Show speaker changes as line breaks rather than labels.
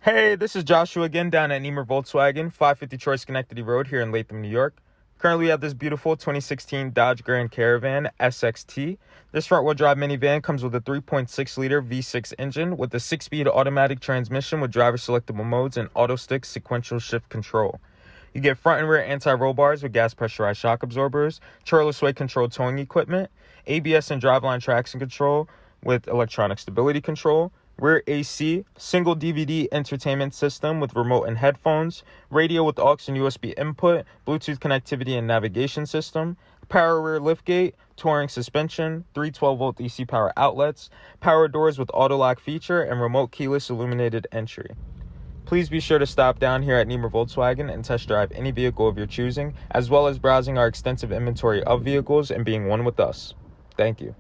Hey, this is Joshua again down at Nemer Volkswagen, 550 Troy Schenectady Road here in Latham, New York. Currently we have this beautiful 2016 Dodge Grand Caravan SXT. This front-wheel drive minivan comes with a 3.6-liter V6 engine with a 6-speed automatic transmission with driver-selectable modes and auto-stick sequential shift control. You get front and rear anti-roll bars with gas pressurized shock absorbers, trailer sway control towing equipment, ABS and driveline traction control with electronic stability control, rear AC, single DVD entertainment system with remote and headphones, radio with aux and USB input, Bluetooth connectivity and navigation system, power rear liftgate, touring suspension, 3 12-volt DC power outlets, power doors with auto lock feature, and remote keyless illuminated entry. Please be sure to stop down here at Nemer Volkswagen and test drive any vehicle of your choosing, as well as browsing our extensive inventory of vehicles and being one with us. Thank you.